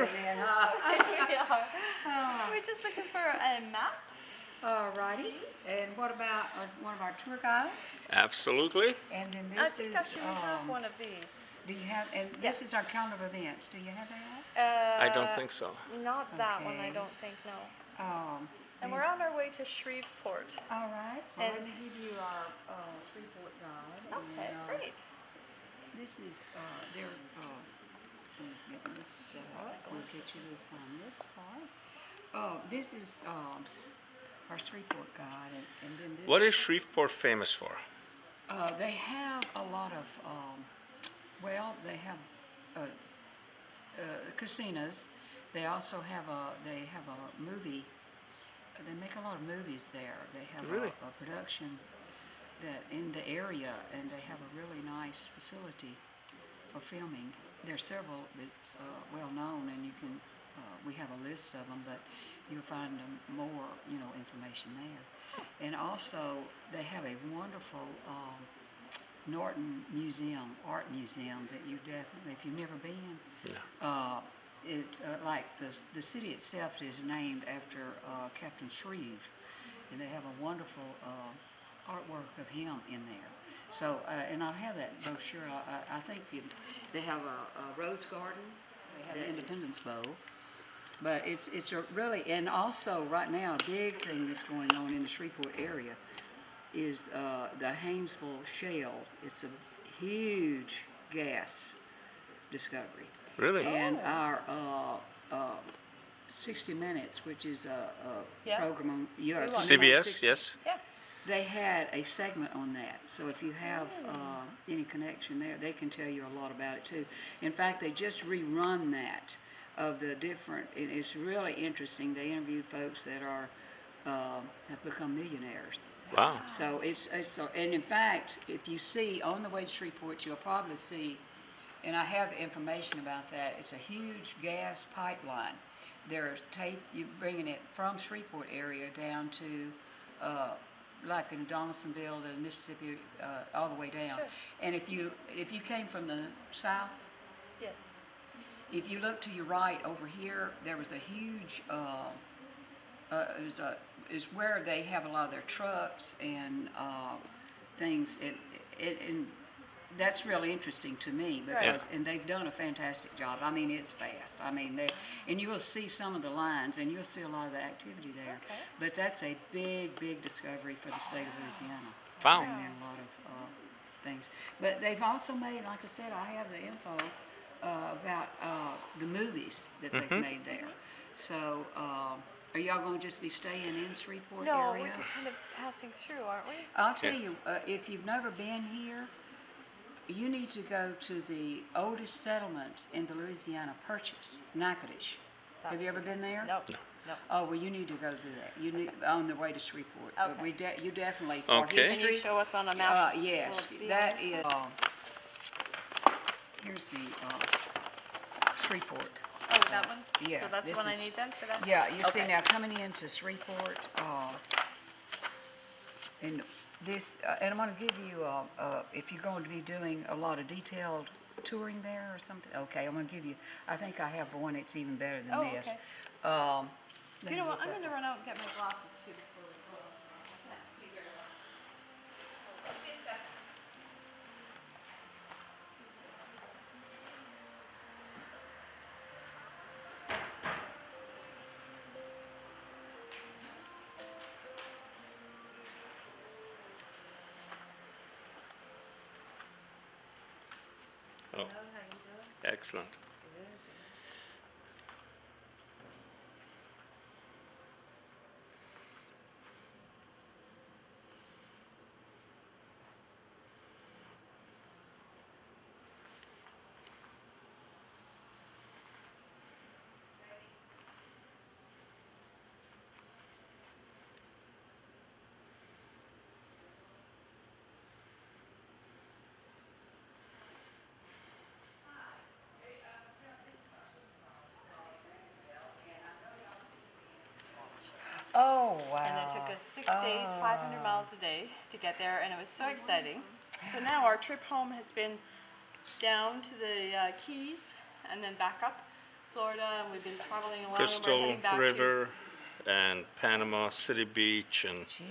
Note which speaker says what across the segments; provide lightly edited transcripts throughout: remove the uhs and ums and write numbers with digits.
Speaker 1: then,
Speaker 2: We're just looking for a map.
Speaker 1: Alrighty. And what about one of our tour guides?
Speaker 3: Absolutely.
Speaker 1: And then
Speaker 2: I
Speaker 1: this
Speaker 2: think
Speaker 1: is.
Speaker 2: I should have one of these.
Speaker 1: Do you have? And this is our calendar of events. Do you have that?
Speaker 3: I don't think so.
Speaker 2: Not that one, I
Speaker 1: Okay.
Speaker 2: don't think, no. And
Speaker 1: we-
Speaker 2: we're on our way to Shreveport.
Speaker 1: All right. Well,
Speaker 2: And-
Speaker 1: let me give you our Shreveport guide.
Speaker 2: Okay,
Speaker 1: And,
Speaker 2: great.
Speaker 1: This is their. Let's get this. We'll get you to sign this for us. This is our Shreveport guide, and then this.
Speaker 3: What is Shreveport famous for?
Speaker 1: They have a lot of. They have casinos. They also have a movie. They make a lot of movies there. They have
Speaker 3: Really?
Speaker 1: a production that in the area, and they have a really nice facility for filming. There's several that's well known, and you can. We have a list of them, but you'll find more, information there. And also, they have a wonderful Norton Museum, art museum that you definitely, if you've never been, like the city itself is named after Captain Shreve, and they have a wonderful artwork of him in there. So, and I'll have that brochure. I think they have a rose garden, they have the Independence Bowl, but it's a really, and also right now a big thing that's going on in the Shreveport area is the Haynesville Shale. It's a huge gas discovery.
Speaker 3: Really?
Speaker 1: And our 60 Minutes, which is a program on
Speaker 3: CBS,
Speaker 1: 60,
Speaker 3: yes.
Speaker 2: Yeah.
Speaker 1: they had a segment on that. So if you have any connection there, they can tell you a lot about it too. In fact, they just rerun that of the different, and it's really interesting. They interviewed folks that are have become millionaires.
Speaker 3: Wow.
Speaker 1: So and in fact, if you see on the way to Shreveport, you'll probably see, and I have information about that. It's a huge gas pipeline. They're you bringing it from Shreveport area down to like in Donaldsonville, the Mississippi, all the way down.
Speaker 2: Sure.
Speaker 1: And if you came from the south,
Speaker 2: Yes.
Speaker 1: if you look to your right over here, there was a huge. Is where they have a lot of their trucks and things, and that's really interesting to me because, and they've done a fantastic job. I mean, it's fast. I mean, and you will see some of the lines, and you'll see a lot of the activity there.
Speaker 2: Okay.
Speaker 1: But that's a big discovery for the state of Louisiana.
Speaker 3: Wow.
Speaker 1: Bringing in a lot of things. But they've also made, like I said, I have the info about the movies that they've made there. So. Are y'all going to just be staying in Shreveport
Speaker 2: No,
Speaker 1: area?
Speaker 2: we're just kind of passing through, aren't we?
Speaker 1: I'll tell you, if you've never been here, you need to go to the oldest settlement in the Louisiana Purchase, Natchitoches. Have you ever been there?
Speaker 2: No.
Speaker 1: Oh, well, you need to go do that. You need on the way to Shreveport.
Speaker 2: Okay.
Speaker 1: You definitely, for
Speaker 3: Okay.
Speaker 1: history.
Speaker 2: Can you show us on a map?
Speaker 1: Yes,
Speaker 2: Will it be
Speaker 1: that
Speaker 2: on
Speaker 1: is,
Speaker 2: this
Speaker 1: here's the Shreveport.
Speaker 2: Oh, that one?
Speaker 1: Yes,
Speaker 2: So that's
Speaker 1: this
Speaker 2: one I
Speaker 1: is-
Speaker 2: need then for that?
Speaker 1: Yeah, you see
Speaker 2: Okay.
Speaker 1: now coming into Shreveport, and this, and I'm going to give you, if you're going to be doing a lot of detailed touring there or something, okay, I'm going to give you, I think I have one that's even better than
Speaker 2: Oh,
Speaker 1: this.
Speaker 2: okay.
Speaker 1: Let
Speaker 2: You
Speaker 1: me
Speaker 2: know what,
Speaker 1: look
Speaker 2: I'm
Speaker 1: that
Speaker 2: going to run out and get my glasses too before we go. I can't see very well. Just be a second.
Speaker 3: Oh, excellent.
Speaker 1: Oh, wow.
Speaker 2: And it took us 6 days, 500 miles a day to get there, and it was so exciting. So now our trip home has been down to the Keys and then back up Florida, and we've been traveling along, and we're
Speaker 3: Crystal
Speaker 2: heading back
Speaker 3: River and Panama City Beach and
Speaker 1: Gee.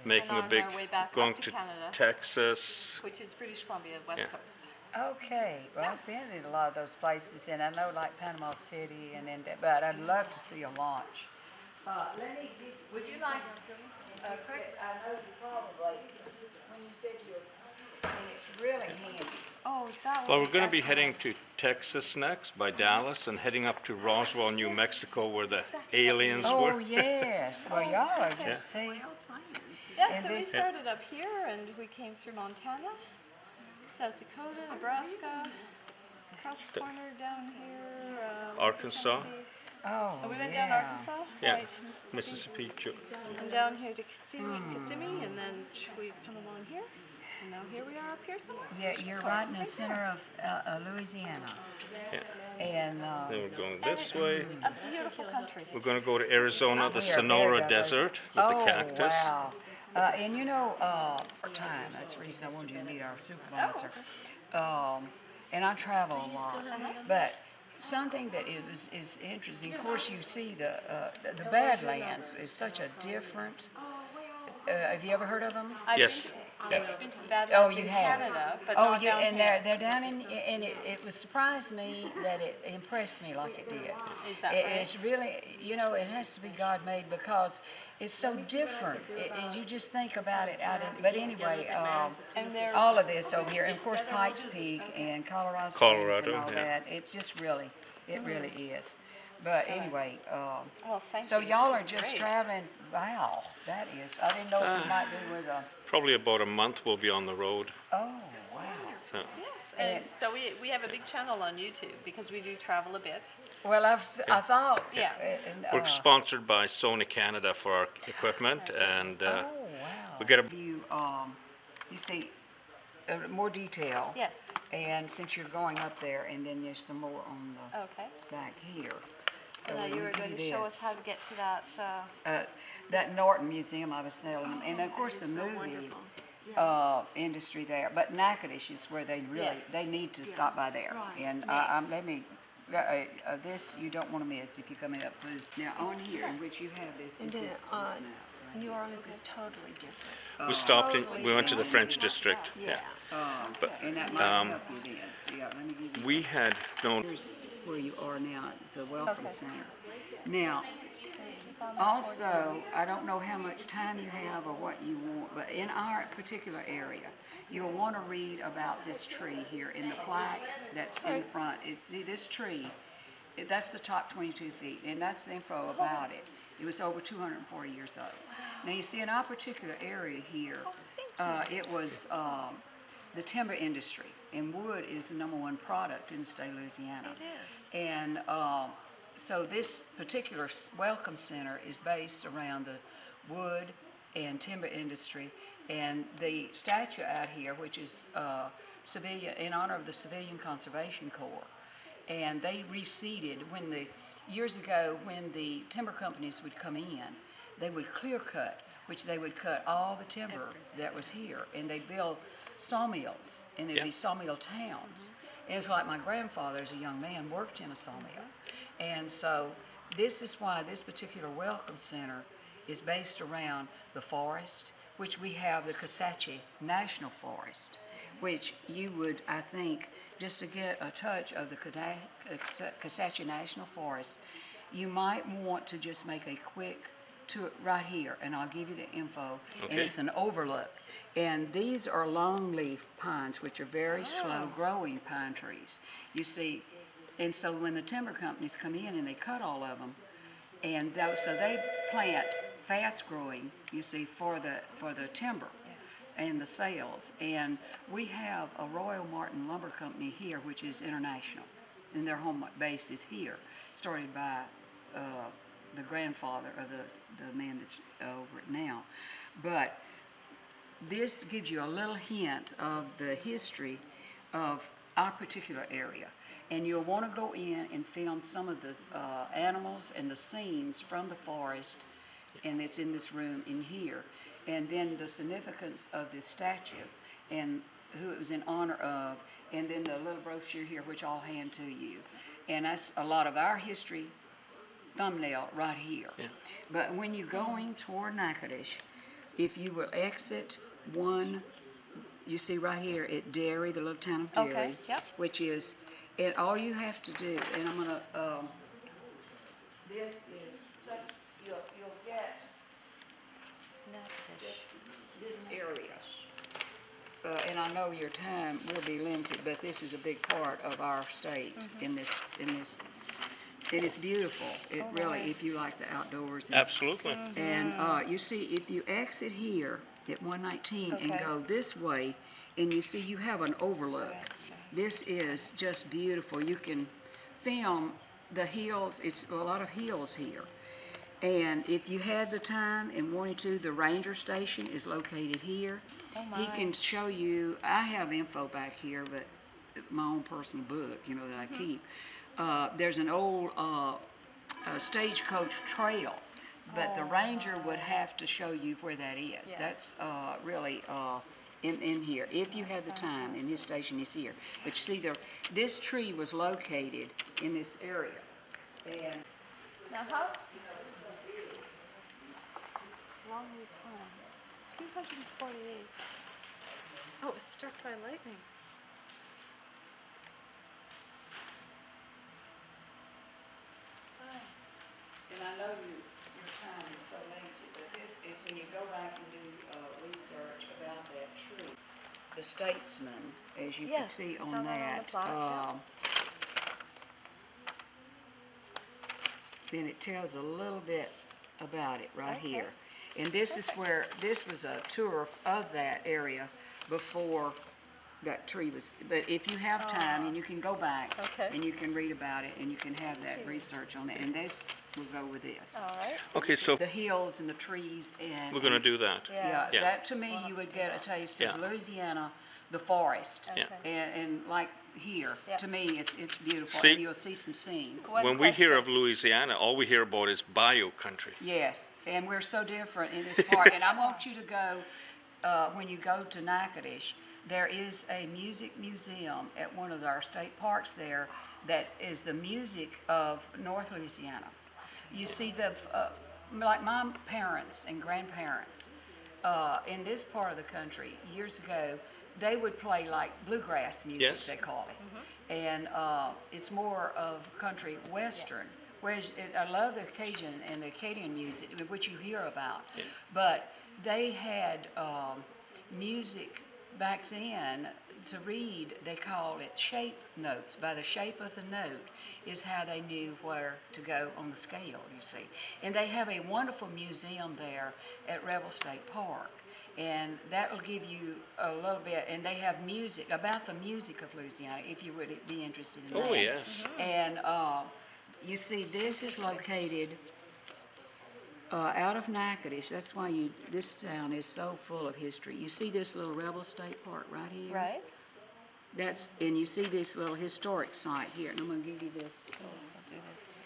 Speaker 3: making
Speaker 2: And
Speaker 3: a
Speaker 2: on
Speaker 3: big,
Speaker 2: our way back
Speaker 3: going
Speaker 2: up to Canada.
Speaker 3: Texas.
Speaker 2: which is British Columbia, West
Speaker 3: Yeah.
Speaker 2: Coast.
Speaker 1: Okay, well, I've been in a lot of those places, and I know like Panama City, and then, but I'd love to see a launch. Would you like, credit, I know you probably, when you said and it's really handy.
Speaker 2: Oh, that
Speaker 3: Well,
Speaker 2: would
Speaker 3: we're going to be
Speaker 2: excellent.
Speaker 3: heading to Texas next by Dallas and heading up to Roswell, New Mexico, where the aliens
Speaker 1: Oh,
Speaker 3: were.
Speaker 1: yes, well, y'all are
Speaker 2: okay.
Speaker 1: just, see,
Speaker 2: Yeah,
Speaker 1: And
Speaker 2: so we
Speaker 1: this-
Speaker 2: started up here, and we came through Montana, South Dakota, Nebraska, across the corner down here, went through
Speaker 3: Arkansas.
Speaker 2: Tennessee.
Speaker 1: oh,
Speaker 2: Oh, we went down
Speaker 1: yeah.
Speaker 2: Arkansas,
Speaker 3: Yeah,
Speaker 2: right, Mississippi, and down here to Kissimmee, and then we've come along here, and now here we are up here somewhere.
Speaker 1: Yeah, you're right in the center of Louisiana,
Speaker 3: Yeah.
Speaker 1: and,
Speaker 3: Then we're going
Speaker 2: And
Speaker 3: this
Speaker 2: it's
Speaker 3: way.
Speaker 2: a beautiful country.
Speaker 3: We're going to go to Arizona, the
Speaker 1: We are
Speaker 3: Sonora
Speaker 1: very diverse.
Speaker 3: Desert with the
Speaker 1: Oh,
Speaker 3: cactus.
Speaker 1: wow. And you know, time, that's the reason I wanted you to meet our supervisor. And I travel a lot, but something that is interesting, of course, you see the Badlands is such a different, have you ever heard of them?
Speaker 3: Yes.
Speaker 2: I've been to the Badlands
Speaker 1: Oh, you
Speaker 2: in
Speaker 1: have?
Speaker 2: Canada, but
Speaker 1: Oh,
Speaker 2: not
Speaker 1: yeah,
Speaker 2: down
Speaker 1: and
Speaker 2: here.
Speaker 1: they're down in, and it was surprised me that it impressed me like it did.
Speaker 2: Is that right?
Speaker 1: It's really, you know, it has to be God made because it's so different. And you just think about it out in, but anyway,
Speaker 2: And they're
Speaker 1: all of this over here, and of course Pikes Peak and Colorado Springs and
Speaker 3: Colorado,
Speaker 1: all
Speaker 3: yeah.
Speaker 1: that. It's just really, it really is. But anyway,
Speaker 2: well, thank
Speaker 1: so
Speaker 2: you.
Speaker 1: y'all
Speaker 2: This
Speaker 1: are
Speaker 2: is
Speaker 1: just
Speaker 2: great.
Speaker 1: traveling. Wow, that is. I didn't know if you might be with a.
Speaker 3: Probably about a month we'll be on the road.
Speaker 1: Oh, wow.
Speaker 3: So,
Speaker 2: Yes, and so we have a big channel on YouTube because we do travel a bit.
Speaker 1: Well, I thought.
Speaker 2: Yeah.
Speaker 1: And,
Speaker 3: we're sponsored by Sony Canada for our equipment, and
Speaker 1: oh, wow.
Speaker 3: we get a
Speaker 1: You see more detail.
Speaker 2: Yes.
Speaker 1: And since you're going up there, and then there's some more on the
Speaker 2: Okay.
Speaker 1: back here. So
Speaker 2: Now
Speaker 1: let
Speaker 2: you
Speaker 1: me
Speaker 2: were
Speaker 1: give
Speaker 2: going to
Speaker 1: you
Speaker 2: show
Speaker 1: this.
Speaker 2: us how to get to that.
Speaker 1: That Norton Museum I was telling them, and of course the movie industry there. But Natchitoches is where they really
Speaker 2: Yes.
Speaker 1: they need to stop by there. And let me. This you don't want to miss if you're coming up through. Now on here, in which you have this.
Speaker 4: And
Speaker 1: This
Speaker 4: then
Speaker 1: is this now.
Speaker 4: New Orleans is totally different.
Speaker 3: we stopped in, we went to the French district.
Speaker 4: Yeah.
Speaker 1: And that might help you then. Yeah, let me give you.
Speaker 3: We had known
Speaker 1: Here's where you are now, the Welcome Center. Now, also, I don't know how much time you have or what you want, but in our particular area, you'll want to read about this tree here in the plaque that's in front. See this tree, that's the top 22 feet, and that's the info about it. It was over 240 years old. Now, you see in our particular area here, it was the timber industry, and wood is the #1 product in the state of Louisiana.
Speaker 2: It is.
Speaker 1: And so this particular Welcome Center is based around the wood and timber industry, and the statue out here, which is civilian in honor of the Civilian Conservation Corps, and they reseeded years ago when the timber companies would come in, they would clear cut, which they would cut all the timber that was here, and they'd build sawmills, and it'd be
Speaker 3: Yeah.
Speaker 1: sawmill towns. And it's like my grandfather, as a young man, worked in a sawmill. And so this is why this particular Welcome Center is based around the forest, which we have the Kisatchie National Forest, which you would, I think, just to get a touch of the Kisatchie National Forest, you might want to just make a quick tour right here, and I'll give you the info. And
Speaker 3: Okay.
Speaker 1: it's an overlook. And these are longleaf pines, which are very slow-growing pine trees. You see, and so when the timber companies come in and they cut all of them, and so they plant fast-growing, you see, for the timber and the sales. And we have a Royal Martin Lumber Company here, which is international, and their home base is here, started by the grandfather of the man that's over it now. But this gives you a little hint of the history of our particular area. And you'll want to go in and film some of the animals and the scenes from the forest, and it's in this room in here. And then the significance of this statue. And who it was in honor of, and then the little brochure here, which I'll hand to you. And that's a lot of our history thumbnail right here.
Speaker 3: Yeah.
Speaker 1: But when you're going toward Natchitoches, if you will exit one, you see right here at Derry, the little town of Derry,
Speaker 2: Okay, yep.
Speaker 1: which is, and all you have to do, and I'm gonna, this is, so you'll get just this area. And I know your time will be limited, but this is a big part of our state in this. It is beautiful. It really, if you like the outdoors. And,
Speaker 3: Absolutely.
Speaker 1: and you see, if you exit here at 119 and
Speaker 2: Okay.
Speaker 1: go this way, and you see you have an overlook. This is just beautiful. You can film the hills. It's a lot of hills here. And if you had the time and wanted to, the ranger station is located here.
Speaker 2: Oh,
Speaker 1: He
Speaker 2: my.
Speaker 1: can show you, I have info back here, but my own personal book, that I keep. There's an old stagecoach trail, but the ranger would have to show you where that is.
Speaker 2: Yeah.
Speaker 1: That's really in here, if you have the time, and his station is here. But you see, this tree was located in this area. And
Speaker 2: Now how long we climb? 248. Oh, it was struck by lightning.
Speaker 1: And I know your time is so limited, but when you go back and do research about that tree, the Statesman, as you can
Speaker 2: Yes,
Speaker 1: see
Speaker 2: it's
Speaker 1: on
Speaker 2: on the
Speaker 1: that,
Speaker 2: plaque, yeah.
Speaker 1: then it tells a little bit about it right
Speaker 2: Okay.
Speaker 1: here. And this is where, this was a tour of that area before that tree was, but if you have time, and you can go back,
Speaker 2: Okay.
Speaker 1: and you can read about it, and you can have that research on it, and this will go with this.
Speaker 2: All right.
Speaker 3: Okay, so
Speaker 1: The hills and the trees and.
Speaker 3: we're going to do that.
Speaker 1: Yeah,
Speaker 3: Yeah.
Speaker 1: that to me, you would get a taste of
Speaker 3: Yeah.
Speaker 1: Louisiana, the forest.
Speaker 3: Yeah.
Speaker 2: Okay.
Speaker 1: And like here,
Speaker 2: Yeah.
Speaker 1: to me, it's beautiful,
Speaker 3: See-
Speaker 1: and you'll see some scenes.
Speaker 2: One
Speaker 3: When we hear of
Speaker 2: question.
Speaker 3: Louisiana, all we hear about is bayou country.
Speaker 1: Yes, and we're so different in this part, and I want you to go, when you go to Natchitoches, there is a music museum at one of our state parks there that is the music of North Louisiana. You see like my parents and grandparents, in this part of the country, years ago, they would play like bluegrass music,
Speaker 3: Yes.
Speaker 1: they call it. And it's more of country western. Whereas I love the Cajun and the Acadian music, which you hear about.
Speaker 3: Yeah.
Speaker 1: But they had music back then to read, they called it shape notes. By the shape of the note is how they knew where to go on the scale, you see. And they have a wonderful museum there at Rebel State Park. And that will give you a little bit, and they have music, about the music of Louisiana, if you would be interested in that.
Speaker 3: Oh, yes.
Speaker 1: And you see, this is located out of Natchitoches. That's why this town is so full of history. You see this little Rebel State Park right here?
Speaker 2: Right.
Speaker 1: And you see this little historic site here, and I'm gonna give you this.
Speaker 2: I'll do this too.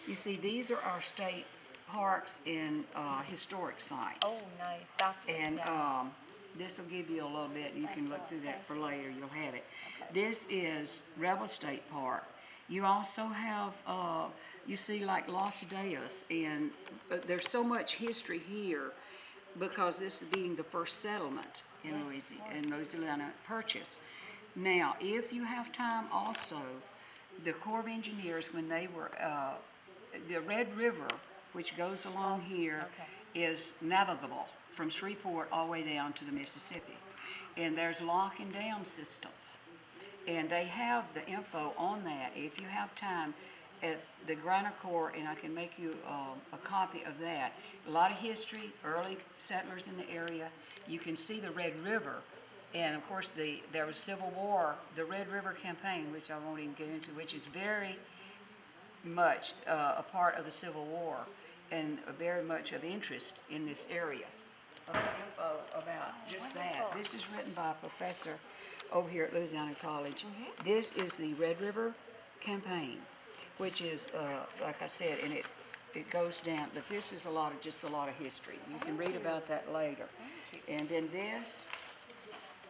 Speaker 1: You see, these are our state parks and historic sites.
Speaker 2: Oh, nice. That's what
Speaker 1: And
Speaker 2: it is.
Speaker 1: this will give you a little bit, you can look through that for later, you'll have it. This is Rebel State Park. You also have, you see like Los Deos, and there's so much history here because this is being the first settlement in Louisiana Purchase. Now, if you have time also, the Corps of Engineers, when they were, the Red River, which goes along here, is navigable from Shreveport all the way down to the Mississippi. And there's lock and dam systems. And they have the info on that. If you have time at the Griner Corps, and I can make you a copy of that. A lot of history, early settlers in the area. You can see the Red River. And of course, there was Civil War, the Red River Campaign, which I won't even get into, which is very much a part of the Civil War and very much of interest in this area. Info about just that. This is written by a professor over here at Louisiana College. This is the Red River Campaign, which is, like I said, and it goes down, but this is just a lot of history. You can read about that later. And then this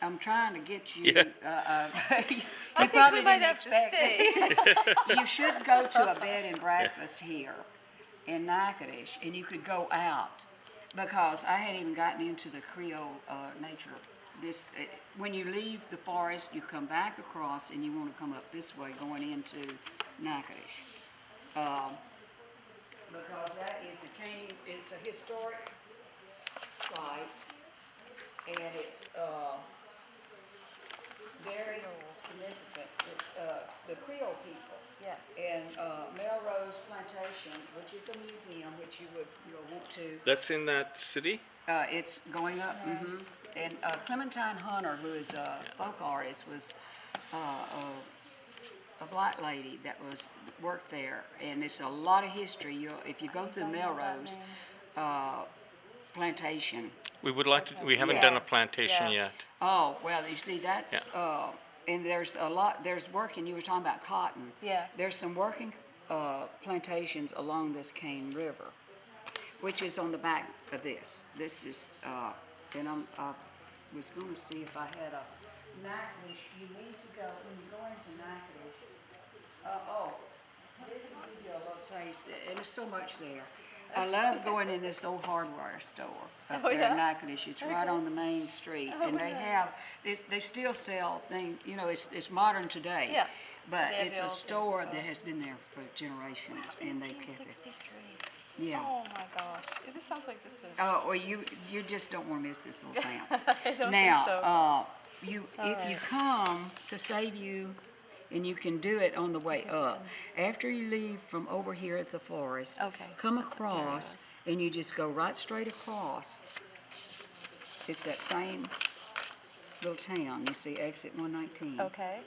Speaker 1: I'm trying to get you.
Speaker 3: Yeah.
Speaker 2: I
Speaker 1: You
Speaker 2: think
Speaker 1: probably
Speaker 2: we might
Speaker 1: didn't
Speaker 2: have to
Speaker 1: expect
Speaker 2: stay.
Speaker 1: You should go to a bed and breakfast here in Natchitoches, and you could go out, because I hadn't even gotten into the Creole nature. When you leave the forest, you come back across, and you want to come up this way, going into Natchitoches. Because that is the cane, it's a historic site, and it's very significant. It's the Creole people.
Speaker 2: Yes.
Speaker 1: And Melrose Plantation, which is a museum, which you'll want to.
Speaker 3: That's in that city?
Speaker 1: It's going up. And Clementine Hunter, who is a folk artist, was a black lady that worked there, and it's a lot of history. If you go through Melrose Plantation.
Speaker 3: We would like to, we haven't
Speaker 1: Yes.
Speaker 3: done a plantation
Speaker 2: Yeah.
Speaker 3: yet.
Speaker 1: Oh, well, you see, that's, and there's there's working, you were talking about cotton.
Speaker 2: Yeah.
Speaker 1: There's some working plantations along this Cane River, which is on the back of this. This is, and I was going to see if I had a Natchitoches. You need to go, when you go into Natchitoches, this will give you a little taste, and there's so much there. I love going in this old hardware store up there
Speaker 2: yeah?
Speaker 1: in Natchitoches. It's right on the main street, and they have, they still sell things, it's modern today.
Speaker 2: Yeah.
Speaker 1: But
Speaker 2: They have
Speaker 1: it's
Speaker 2: the
Speaker 1: a
Speaker 2: old things
Speaker 1: store
Speaker 2: as well.
Speaker 1: that has been there for generations, and they've kept it.
Speaker 2: 1963.
Speaker 1: Yeah.
Speaker 2: Oh my gosh. This sounds like just a.
Speaker 1: Oh, well, you just don't want to miss this little town.
Speaker 2: I don't
Speaker 1: Now,
Speaker 2: think so.
Speaker 1: if you come to save you, and you can do it on the way up, after you leave from over here at the forest,
Speaker 2: Okay,
Speaker 1: come
Speaker 2: that's what Jerry
Speaker 1: across, and you just go right straight across. It's that same little town. You see, exit 119.
Speaker 2: Okay.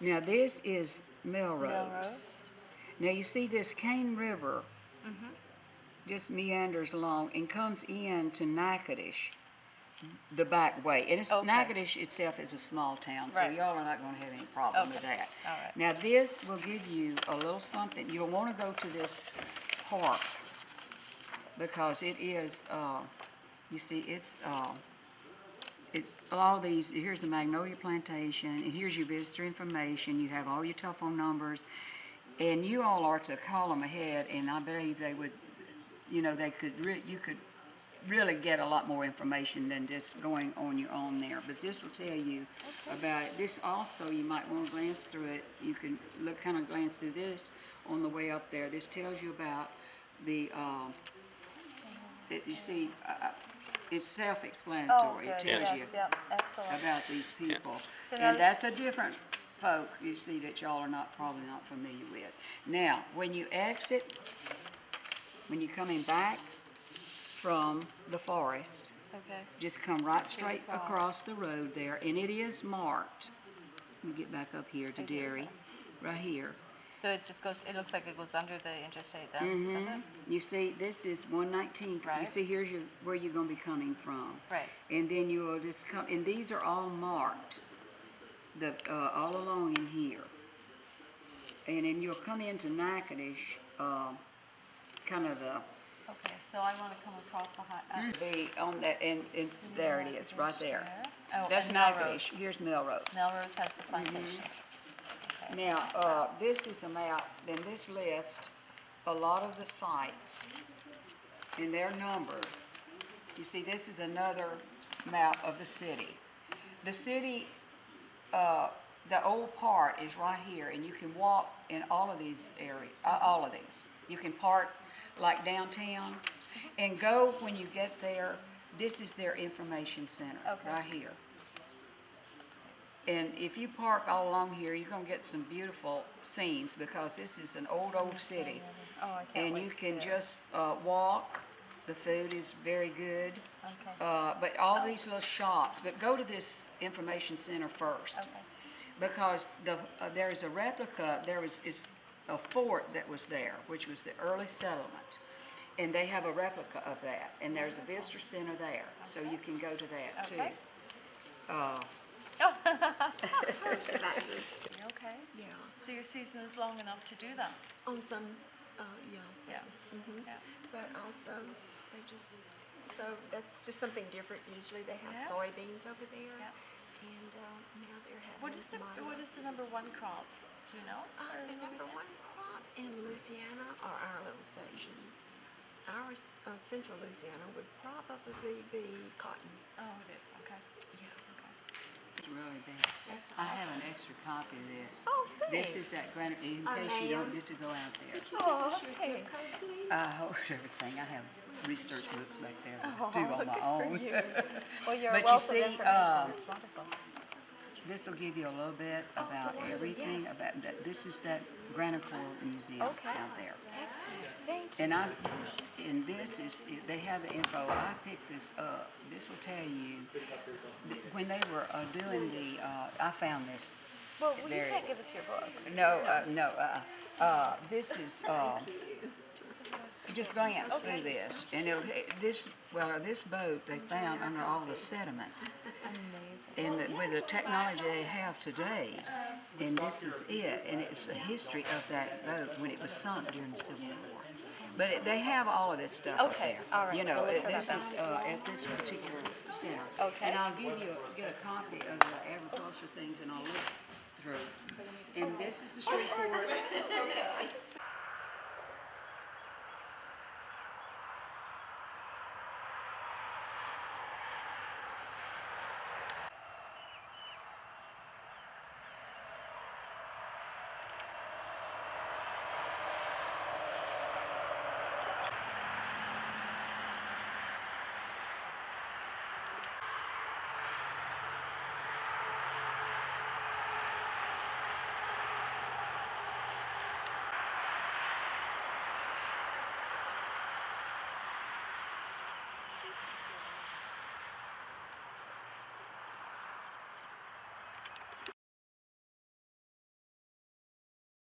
Speaker 1: Now, this is Melrose.
Speaker 2: Melrose.
Speaker 1: Now, you see this Cane River just meanders along and comes in to Natchitoches the back way. And
Speaker 2: Okay.
Speaker 1: Natchitoches itself is a small town, so
Speaker 2: Right.
Speaker 1: y'all are not going to have any problem with
Speaker 2: Okay.
Speaker 1: that.
Speaker 2: All right.
Speaker 1: Now, this will give you a little something. You'll want to go to this park because it is, you see, it's all these, here's the Magnolia Plantation, and here's your visitor information. You have all your telephone numbers, and you all are to call them ahead, and I believe they would, you could really get a lot more information than just going on your own there. But this will tell you about it. This also, you might want to glance through it. You can glance through this on the way up there. This tells you about the, you see, it's self-explanatory. It tells you
Speaker 2: Yep, excellent.
Speaker 1: about these people.
Speaker 2: So now
Speaker 1: And that's a different folk, you see, that y'all are probably not familiar with. Now, when you exit, when you're coming back from the forest,
Speaker 2: Okay.
Speaker 1: just come right straight across the road there, and it is marked. Let me get back up here to Dairy, right here.
Speaker 2: So it just goes, it looks like it goes under the interstate there, does it?
Speaker 1: You see, this is 119. You
Speaker 2: Right.
Speaker 1: see, here's where you're going to be coming from.
Speaker 2: Right.
Speaker 1: And then you will just come, and these are all marked, all along in here. And then you'll come into Natchitoches, kind of the,
Speaker 2: Okay, so I want to come across the high.
Speaker 1: be on that, and there it is, right there.
Speaker 2: Oh,
Speaker 1: That's
Speaker 2: and
Speaker 1: Natchitoches.
Speaker 2: Melrose.
Speaker 1: Here's Melrose.
Speaker 2: Melrose has the plantation.
Speaker 1: Now, this is a map, then this lists a lot of the sites, and they're numbered. You see, this is another map of the city. The city, the old part is right here, and you can walk in all of these areas, all of these. You can park like downtown, and go when you get there. This is their information center,
Speaker 2: Okay.
Speaker 1: right here. And if you park all along here, you're gonna get some beautiful scenes, because this is an old city.
Speaker 2: Oh, I can't
Speaker 1: And
Speaker 2: wait
Speaker 1: you
Speaker 2: to
Speaker 1: can
Speaker 2: see it.
Speaker 1: just walk. The food is very good.
Speaker 2: Okay.
Speaker 1: But all these little shops, but go to this information center first.
Speaker 2: Okay.
Speaker 1: Because there is a replica, it's a fort that was there, which was the early settlement. And they have a replica of that, and there's a visitor center there, so you can go to that too.
Speaker 2: Okay. Okay.
Speaker 4: Yeah,
Speaker 2: So your season is long enough to do that?
Speaker 4: on some, yeah.
Speaker 2: Yeah.
Speaker 4: yes, mhm.
Speaker 2: Yeah.
Speaker 4: But also, they just So that's just something different. Usually they have
Speaker 2: Yes.
Speaker 4: soybeans over there.
Speaker 2: Yeah.
Speaker 4: And now they're having
Speaker 2: What is the
Speaker 4: milo.
Speaker 2: number one crop? Do you know?
Speaker 4: The number one crop in Louisiana or our little section, our central Louisiana would probably be cotton.
Speaker 2: Oh, it is. Okay.
Speaker 4: Yeah.
Speaker 1: It's really bad.
Speaker 4: That's
Speaker 1: I have an extra copy of this.
Speaker 2: Oh,
Speaker 1: This
Speaker 2: thanks.
Speaker 1: is that granite, in case you don't get to go out there.
Speaker 2: Oh, thanks.
Speaker 1: I hoard everything. I have research books back there
Speaker 2: Oh,
Speaker 1: to do on my
Speaker 2: good for
Speaker 1: own.
Speaker 2: you. Well, you're
Speaker 1: But
Speaker 2: a
Speaker 1: you
Speaker 2: wealth
Speaker 1: see,
Speaker 2: of information. It's wonderful.
Speaker 1: This will give you a little bit about everything
Speaker 2: yes.
Speaker 1: about that. This is that Granicore Museum
Speaker 2: Okay.
Speaker 1: out there.
Speaker 2: Excellent. Thank you.
Speaker 1: And this is, they have the info. I picked this up. This will tell you that when they were doing the, I found this.
Speaker 2: Well, you
Speaker 1: very-
Speaker 2: can't give us your book.
Speaker 1: No, this is, just glance through this. And this boat they found under all the sediment.
Speaker 2: Amazing.
Speaker 1: And with the technology they have today, and this is it, and it's the history of that boat when it was sunk during the Civil War. But they have all of this stuff up
Speaker 2: Okay,
Speaker 1: there.
Speaker 2: all right,
Speaker 1: You know,
Speaker 2: we'll look for
Speaker 1: this
Speaker 2: that
Speaker 1: is at this particular center.
Speaker 2: Okay.
Speaker 1: And I'll get a copy of the agriculture things, and I'll look through. And this is the Shreveport.